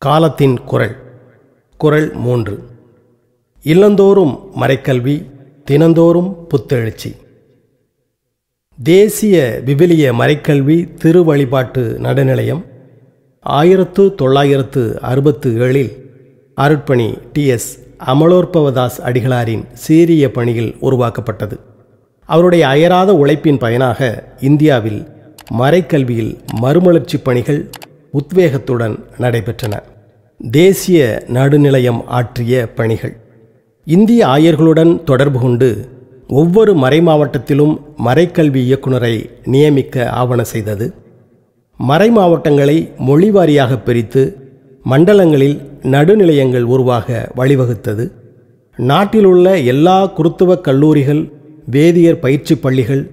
காலத்தின் குரல். குரல் 3. இல்லந்தோறும் மறைக்கல்வி, தினந்தோறும் புத்தெழுச்சி. தேசிய விவிலிய மறைக்கல்வி திருவழிபாட்டு நடுநிலையம் 1967 அருட்பணி டி.எஸ். அமலோற்பவதாஸ் அடிகளாரின் சீரிய பணியில் உருவாக்கப்பட்டது. அவருடைய அயராத உழைப்பின் பயனாக இந்தியாவில் மறைக்கல்வியில் மறுமலர்ச்சி பணிகள் உத்வேகத்துடன் நடைபெற்றன. தேசிய நடுநிலையம் ஆற்றிய பணிகள். இந்திய ஆயர்களுடன் தொடர்பு கொண்டு ஒவ்வொரு மறைமாவட்டத்திலும் மறைக்கல்வி இயக்குநரை நியமிக்க ஆவண செய்தது. மறைமாவட்டங்களை மொழிவாரியாக பிரித்து மண்டலங்களில் நடுநிலையங்கள் உருவாக வழிவகுத்தது. நாட்டிலுள்ள எல்லா குருத்துவ கல்லூரிகள், வேதியர் பயிற்சி பள்ளிகள்,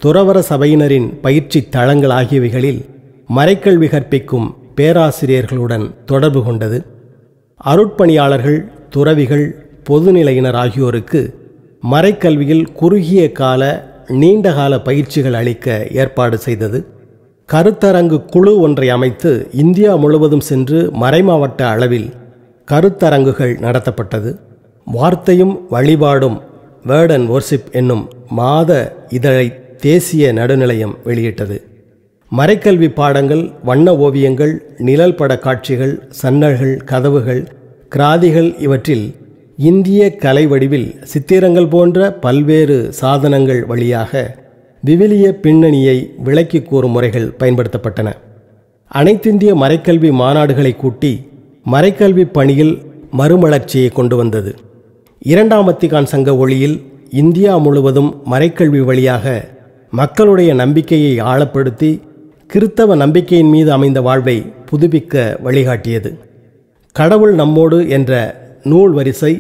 துறவர சபையினரின் பயிற்சி தளங்கள் ஆகியவைகளில் மறைக்கல்வி கற்பிக்கும் பேராசிரியர்களுடன் தொடர்பு கொண்டது. அருட்பணியாளர்கள், துறவிகள், பொதுநிலையினர் ஆகியோருக்கு மறைக்கல்வியில் குறுகிய கால, நீண்டகால பயிற்சிகள் அளிக்க ஏற்பாடு செய்தது. கருத்தரங்கு குழு ஒன்றை அமைத்து இந்தியா முழுவதும் சென்று மறைமாவட்ட அளவில் கருத்தரங்குகள் நடத்தப்பட்டது. வார்த்தையும் வழிபாடும் வேர்ட் அண்ட் வொர்ஷிப் என்னும் மாத இதழை தேசிய நடுநிலையம் வெளியிட்டது. மறைக்கல்வி பாடங்கள், வண்ண ஓவியங்கள், நிழல் பட காட்சிகள், சன்னல்கள், கதவுகள், கிராதிகள் இவற்றில் இந்திய கலை வடிவில் சித்திரங்கள் போன்ற பல்வேறு சாதனங்கள் வழியாக விவிலிய பின்னணியை விளக்கி கூறும் முறைகள் பயன்படுத்தப்பட்டன. அனைத்திந்திய மறைக்கல்வி மாநாடுகளை கூட்டி மறைக்கல்வி பணியில் மறுமலர்ச்சியை கொண்டு வந்தது. இரண்டாம் வத்திக்கான் சங்க ஒளியில் இந்தியா முழுவதும் மறைக்கல்வி வழியாக மக்களுடைய நம்பிக்கையை ஆழப்படுத்தி கிறித்தவ நம்பிக்கையின் மீது அமைந்த வாழ்வை புதுப்பிக்க வழிகாட்டியது. கடவுள் நம்மோடு என்ற நூல் வரிசை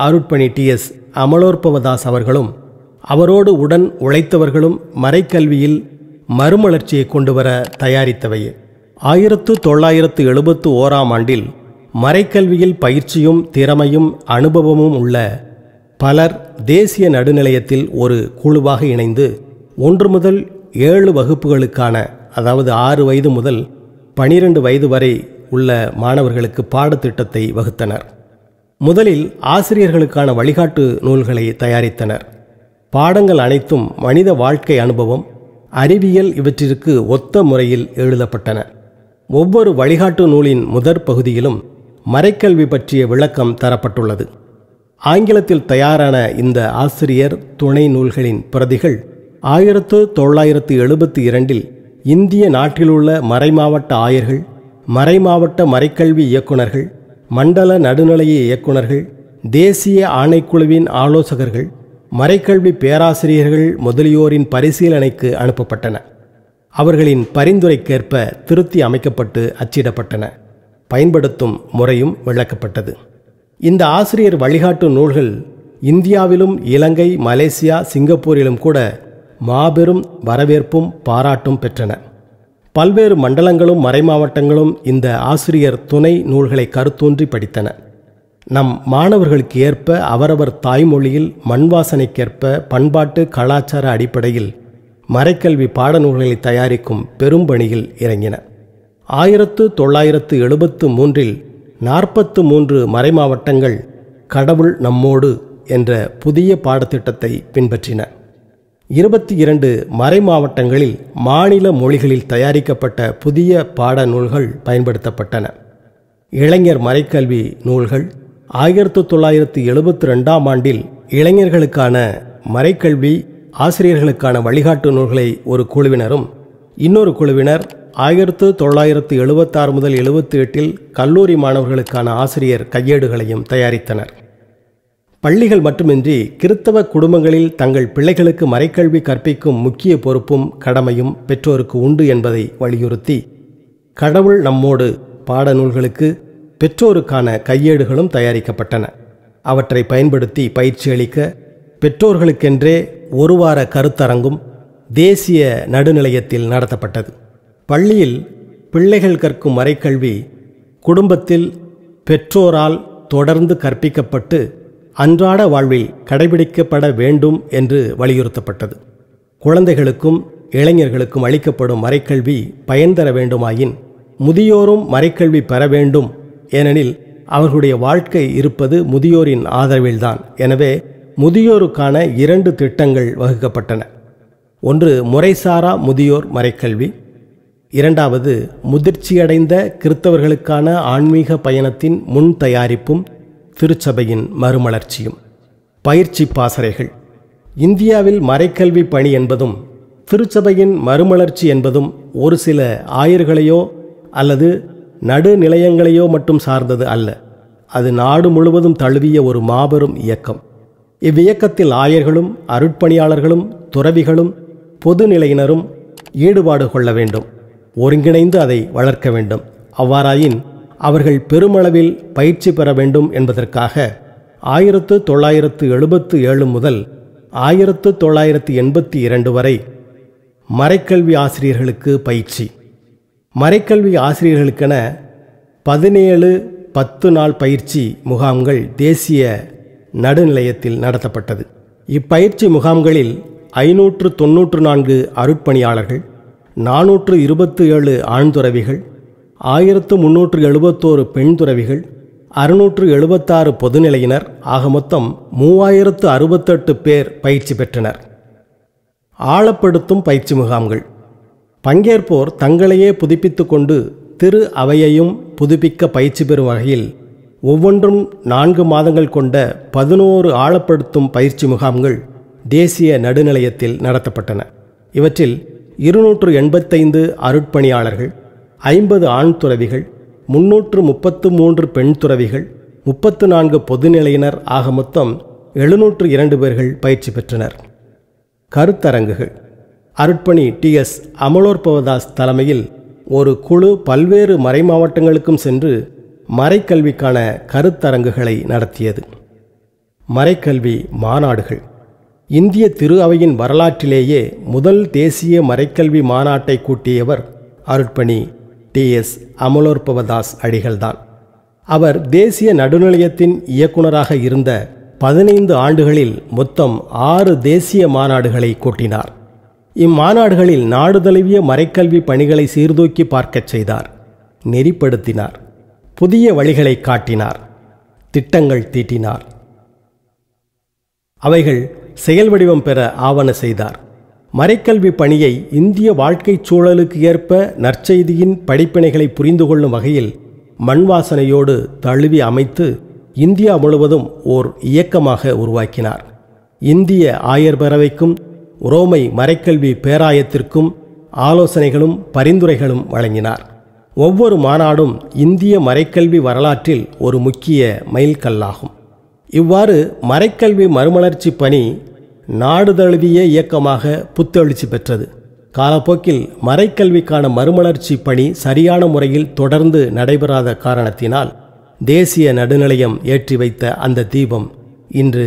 அருட்பணி டி.எஸ். அமலோற்பவதாஸ் அவர்களும் அவரோடு உடன் உழைத்தவர்களும் மறைக்கல்வியில் மறுமலர்ச்சியை கொண்டுவர தயாரித்தவையே. 1971 மறைக்கல்வியில் பயிற்சியும் திறமையும் அனுபவமும் உள்ள பலர் தேசிய நடுநிலையத்தில் ஒரு குழுவாக இணைந்து 1 முதல் 7 வகுப்புகளுக்கான, அதாவது 6 வயது முதல் 12 வயது வரை உள்ள மாணவர்களுக்கு பாடத்திட்டத்தை வகுத்தனர். முதலில் ஆசிரியர்களுக்கான வழிகாட்டு நூல்களை தயாரித்தனர். பாடங்கள் அனைத்தும் மனித வாழ்க்கை அனுபவம், அறிவியல் இவற்றிற்கு ஒத்த முறையில் எழுதப்பட்டன. ஒவ்வொரு வழிகாட்டு நூலின் முதற் பகுதியிலும் மறைக்கல்வி பற்றிய விளக்கம் தரப்பட்டுள்ளது. ஆங்கிலத்தில் தயாரான இந்த ஆசிரியர் துணை நூல்களின் பிரதிகள் 1972 இந்திய நாட்டிலுள்ள மறைமாவட்ட ஆயர்கள், மறைமாவட்ட மறைக்கல்வி இயக்குநர்கள், மண்டல நடுநிலைய இயக்குநர்கள், தேசிய ஆணைக்குழுவின் ஆலோசகர்கள், மறைக்கல்வி பேராசிரியர்கள் முதலியோரின் பரிசீலனைக்கு அனுப்பப்பட்டன. அவர்களின் பரிந்துரைக்கேற்ப திருத்தி அமைக்கப்பட்டு அச்சிடப்பட்டன. பயன்படுத்தும் முறையும் விளக்கப்பட்டது. இந்த ஆசிரியர் வழிகாட்டு நூல்கள் இந்தியாவிலும் இலங்கை, மலேசியா, சிங்கப்பூரிலும் கூட மாபெரும் வரவேற்பும் பாராட்டும் பெற்றன. பல்வேறு மண்டலங்களும் மறைமாவட்டங்களும் இந்த ஆசிரியர் துணை நூல்களை கருத்தூன்றி படித்தன. நம் மாணவர்களுக்கு ஏற்ப அவரவர் தாய்மொழியில் மண்வாசனைக்கேற்ப பண்பாட்டு கலாச்சார அடிப்படையில் மறைக்கல்வி பாடநூல்களை தயாரிக்கும் பெரும்பணியில் இறங்கின. 1973 43 மறைமாவட்டங்கள் கடவுள் நம்மோடு என்ற புதிய பாடத்திட்டத்தை பின்பற்றின. 22 மறைமாவட்டங்களில் மாநில மொழிகளில் தயாரிக்கப்பட்ட புதிய பாடநூல்கள் பயன்படுத்தப்பட்டன. இளைஞர் மறைக்கல்வி நூல்கள் 1972 இளைஞர்களுக்கான மறைக்கல்வி ஆசிரியர்களுக்கான வழிகாட்டு நூல்களை ஒரு குழுவினரும், இன்னொரு குழுவினர் 1976 முதல் 78 கல்லூரி மாணவர்களுக்கான ஆசிரியர் கையேடுகளையும் தயாரித்தனர். பள்ளிகள் மட்டுமின்றி கிறித்தவ குடும்பங்களில் தங்கள் பிள்ளைகளுக்கு மறைக்கல்வி கற்பிக்கும் முக்கிய பொறுப்பும் கடமையும் பெற்றோருக்கு உண்டு என்பதை வலியுறுத்தி கடவுள் நம்மோடு பாடநூல்களுக்கு பெற்றோருக்கான கையேடுகளும் தயாரிக்கப்பட்டன. அவற்றை பயன்படுத்தி பயிற்சி அளிக்க பெற்றோர்களுக்கென்றே 1 வார கருத்தரங்கும் தேசிய நடுநிலையத்தில் நடத்தப்பட்டது. பள்ளியில் பிள்ளைகள் கற்கும் மறைக்கல்வி குடும்பத்தில் பெற்றோரால் தொடர்ந்து கற்பிக்கப்பட்டு அன்றாட வாழ்வில் கடைபிடிக்கப்பட வேண்டும் என்று வலியுறுத்தப்பட்டது. குழந்தைகளுக்கும் இளைஞர்களுக்கும் அளிக்கப்படும் மறைக்கல்வி பயன் தர வேண்டுமாயின் முதியோரும் மறைக்கல்வி பெற வேண்டும் ஏனெனில் அவர்களுடைய வாழ்க்கை இருப்பது முதியோரின் ஆதரவில்தான். எனவே முதியோருக்கான 2 திட்டங்கள் வகுக்கப்பட்டன. ஒன்று முறைசாரா முதியோர் மறைக்கல்வி, இரண்டாவது முதிர்ச்சியடைந்த கிறித்தவர்களுக்கான ஆன்மீக பயணத்தின் முன் தயாரிப்பும் திருச்சபையின் மறுமலர்ச்சியும். பயிற்சி பாசறைகள். இந்தியாவில் மறைக்கல்வி பணி என்பதும் திருச்சபையின் மறுமலர்ச்சி என்பதும் ஒரு சில ஆயர்களையோ அல்லது நடுநிலையங்களையோ மட்டும் சார்ந்தது அல்ல. அது நாடு முழுவதும் தழுவிய ஒரு மாபெரும் இயக்கம். இவ்வியக்கத்தில் ஆயர்களும் அருட்பணியாளர்களும் துறவிகளும் பொதுநிலையினரும் ஈடுபாடு கொள்ள வேண்டும். ஒருங்கிணைந்து அதை வளர்க்க வேண்டும். அவ்வாறாயின் அவர்கள் பெருமளவில் பயிற்சி பெற வேண்டும் என்பதற்காக 1977 முதல் 1982 வரை மறைக்கல்வி ஆசிரியர்களுக்கு பயிற்சி. மறைக்கல்வி ஆசிரியர்களுக்கென 17 நாள் பயிற்சி முகாம்கள் தேசிய நடுநிலையத்தில் நடத்தப்பட்டது. இப்பயிற்சி முகாம்களில் 594 அருட்பணியாளர்கள், 427 ஆண் துறவிகள், 1371 பெண் துறவிகள், 676 பொதுநிலையினர் ஆக மொத்தம் 3068 பேர் பயிற்சி பெற்றனர். ஆழப்படுத்தும் பயிற்சி முகாம்கள். பங்கேற்போர் தங்களையே புதுப்பித்து கொண்டு திரு அவையையும் புதுப்பிக்க பயிற்சி பெறும் வகையில் ஒவ்வொன்றும் 4 மாதங்கள் கொண்ட 11 ஆழப்படுத்தும் பயிற்சி முகாம்கள் தேசிய நடுநிலையத்தில் நடத்தப்பட்டன. இவற்றில் 285 அருட்பணியாளர்கள், 50 ஆண் துறவிகள், 333 பெண் துறவிகள், 34 பொதுநிலையினர் ஆக மொத்தம் 702 பேர்கள் பயிற்சி பெற்றனர். கருத்தரங்குகள். அருட்பணி TS அமலோற்பவதாஸ் தலைமையில் ஒரு குழு பல்வேறு மறைமாவட்டங்களுக்கும் சென்று மறைக்கல்விக்கான கருத்தரங்குகளை நடத்தியது. மறைக்கல்வி மாநாடுகள். இந்திய திரு அவையின் வரலாற்றிலேயே முதல் தேசிய மறைக்கல்வி மாநாட்டை கூட்டியவர் அருட்பணி TS அமலோற்பவதாஸ் அடிகள்தான். அவர் தேசிய நடுநிலையத்தின் இயக்குநராக இருந்த 15 ஆண்டுகளில் மொத்தம் 6 தேசிய மாநாடுகளை கூட்டினார். இம்மாநாடுகளில் நாடு தழுவிய மறைக்கல்வி பணிகளை சீர்தூக்கி பார்க்கச் செய்தார், நெறிப்படுத்தினார், புதிய வழிகளை காட்டினார், திட்டங்கள் தீட்டினார். அவைகள் செயல் வடிவம் பெற ஆவண செய்தார். மறைக்கல்வி பணியை இந்திய வாழ்க்கைச் சூழலுக்கு ஏற்ப நற்செய்தியின் படிப்பினைகளை புரிந்து கொள்ளும் வகையில் மண்வாசனையோடு தழுவி அமைத்து இந்தியா முழுவதும் ஓர் இயக்கமாக உருவாக்கினார். இந்திய ஆயர் பேரவைக்கும் உரோமை மறைக்கல்வி பேராயத்திற்கும் ஆலோசனைகளும் பரிந்துரைகளும் வழங்கினார். ஒவ்வொரு மாநாடும் இந்திய மறைக்கல்வி வரலாற்றில் ஒரு முக்கிய மைல்கல்லாகும். இவ்வாறு மறைக்கல்வி மறுமலர்ச்சி பணி நாடு தழுவிய இயக்கமாக புத்தெழுச்சி பெற்றது. காலப்போக்கில் மறைக்கல்விக்கான மறுமலர்ச்சி பணி சரியான முறையில் தொடர்ந்து நடைபெறாத காரணத்தினால் தேசிய நடுநிலையம் ஏற்றி வைத்த அந்த தீபம் இன்று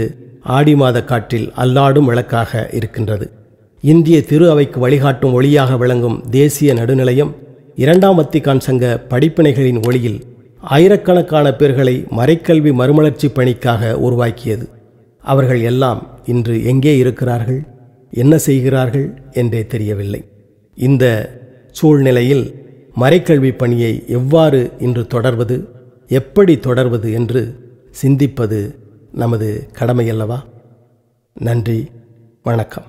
ஆடி மாத காற்றில் அல்லாடும் விளக்காக இருக்கின்றது. இந்திய திரு அவைக்கு வழிகாட்டும் ஒளியாக விளங்கும் தேசிய நடுநிலையம் 2ஆம் வத்திக்கான் சங்க படிப்பினைகளின் ஒளியில் ஆயிரக்கணக்கான பேர்களை மறைக்கல்வி மறுமலர்ச்சி பணிக்காக உருவாக்கியது. அவர்கள் எல்லாம் இன்று எங்கே இருக்கிறார்கள், என்ன செய்கிறார்கள் என்றே தெரியவில்லை. இந்த சூழ்நிலையில் மறைக்கல்வி பணியை எவ்வாறு இன்று தொடர்வது, எப்படி தொடர்வது என்று சிந்திப்பது நமது கடமையல்லவா? நன்றி, வணக்கம்.